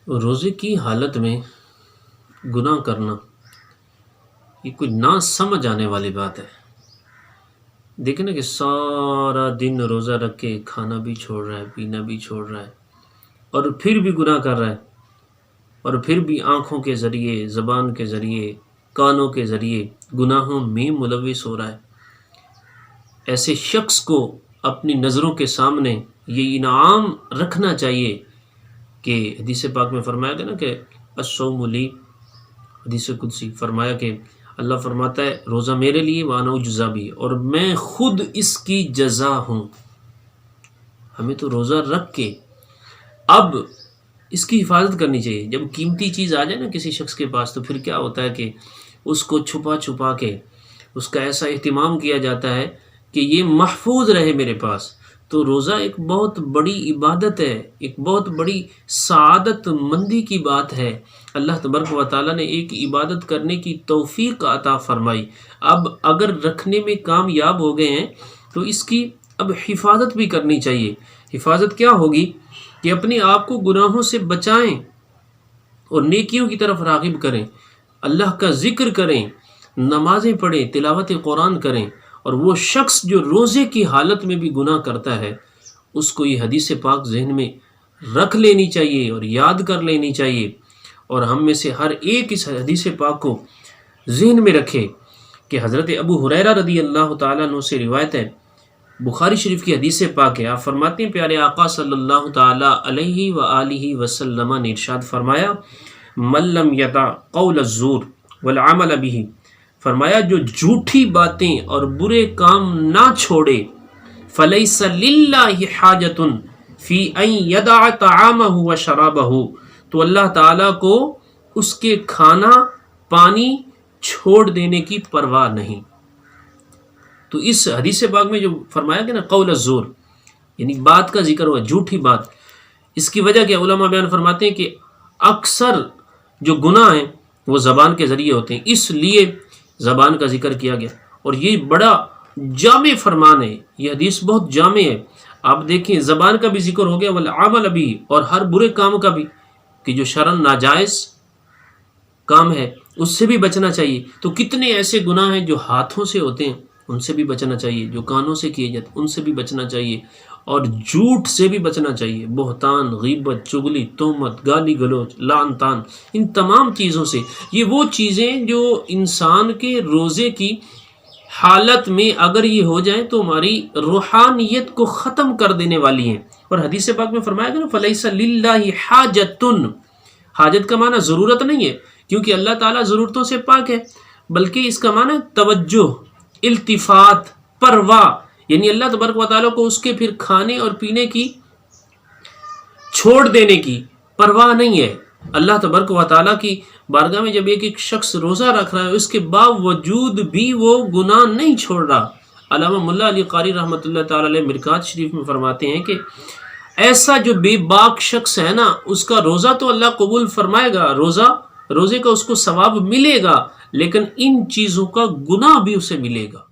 روزے کی حالت میں گناہ کرنا یہ کوئی نہ سمجھ آنے والی بات ہے۔ دیکھیں نا کہ سارا دن روزہ رکھ کے کھانا بھی چھوڑ رہا ہے، پینا بھی چھوڑ رہا ہے، اور پھر بھی گناہ کر رہا ہے، اور پھر بھی آنکھوں کے ذریعے، زبان کے ذریعے، کانوں کے ذریعے گناہوں میں ملوث ہو رہا ہے۔ ایسے شخص کو اپنی نظروں کے سامنے یہ انعام رکھنا چاہیے کہ حدیث پاک میں فرمایا گیا نا کہ الصوم لی، حدیث قدسی فرمایا کہ اللہ فرماتا ہے روزہ میرے لیے وانا اجزا بھی، اور میں خود اس کی جزا ہوں۔ ہمیں تو روزہ رکھ کے اب اس کی حفاظت کرنی چاہیے۔ جب قیمتی چیز آ جائے نا کسی شخص کے پاس تو پھر کیا ہوتا ہے کہ اس کو چھپا چھپا کے اس کا ایسا اہتمام کیا جاتا ہے کہ یہ محفوظ رہے میرے پاس۔ تو روزہ ایک بہت بڑی عبادت ہے، ایک بہت بڑی سعادت مندی کی بات ہے۔ اللہ تبارک و تعالیٰ نے ایک عبادت کرنے کی توفیق عطا فرمائی۔ اب اگر رکھنے میں کامیاب ہو گئے ہیں تو اس کی اب حفاظت بھی کرنی چاہیے۔ حفاظت کیا ہوگی کہ اپنے آپ کو گناہوں سے بچائیں اور نیکیوں کی طرف راغب کریں، اللہ کا ذکر کریں، نمازیں پڑھیں، تلاوت قرآن کریں۔ اور وہ شخص جو روزے کی حالت میں بھی گناہ کرتا ہے اس کو یہ حدیث پاک ذہن میں رکھ لینی چاہیے اور یاد کر لینی چاہیے، اور ہم میں سے ہر ایک اس حدیث پاک کو ذہن میں رکھے کہ حضرت ابو ہریرہ رضی اللہ تعالیٰ عنہ سے روایت ہے، بخاری شریف کی حدیث پاک ہے، آپ فرماتے ہیں پیارے آقا صلی اللہ تعالیٰ علیہ وآلہ وسلم نے ارشاد فرمایا من لم یدع قول الزور والعمل به، فرمایا جو جھوٹی باتیں اور برے کام نہ چھوڑے، فلیس للہ حاجۃ فی ان یدع طعامہ وشرابہ، تو اللہ تعالیٰ کو اس کے کھانا پانی چھوڑ دینے کی پرواہ نہیں۔ تو اس حدیث پاک میں جو فرمایا گیا نا قول الزور، یعنی بات کا ذکر ہوا، جھوٹی بات، اس کی وجہ کیا علماء بیان فرماتے ہیں کہ اکثر جو گناہ ہیں وہ زبان کے ذریعے ہوتے ہیں، اس لیے زبان کا ذکر کیا گیا۔ اور یہ بڑا جامع فرمان ہے، یہ حدیث بہت جامع ہے۔ آپ دیکھیں زبان کا بھی ذکر ہو گیا والعمل بھی، اور ہر برے کام کا بھی کہ جو شرعاً ناجائز کام ہے اس سے بھی بچنا چاہیے۔ تو کتنے ایسے گناہ ہیں جو ہاتھوں سے ہوتے ہیں ان سے بھی بچنا چاہیے، جو کانوں سے کیے جاتے ان سے بھی بچنا چاہیے، اور جھوٹ سے بھی بچنا چاہیے، بہتان، غیبت، چغلی، تہمت، گالی گلوچ، لعن طعن، ان تمام چیزوں سے۔ یہ وہ چیزیں جو انسان کے روزے کی حالت میں اگر یہ ہو جائیں تو ہماری روحانیت کو ختم کر دینے والی ہیں۔ اور حدیث پاک میں فرمایا گیا نا فلیس للہ حاجۃ، حاجت کا معنی ضرورت نہیں ہے کیونکہ اللہ تعالیٰ ضرورتوں سے پاک ہے، بلکہ اس کا معنی توجہ، التفات، پرواہ، یعنی اللہ تبارک و تعالیٰ کو اس کے پھر کھانے اور پینے کی چھوڑ دینے کی پرواہ نہیں ہے۔ اللہ تبارک و تعالیٰ کی بارگاہ میں جب ایک شخص روزہ رکھ رہا ہے اس کے باوجود بھی وہ گناہ نہیں چھوڑ رہا، علامہ ملا علی قاری رحمۃ اللہ تعالیٰ علیہ مرقات شریف میں فرماتے ہیں کہ ایسا جو بے باک شخص ہے نا اس کا روزہ تو اللہ قبول فرمائے گا، روزے کا اس کو ثواب ملے گا، لیکن ان چیزوں کا گناہ بھی اسے ملے گا۔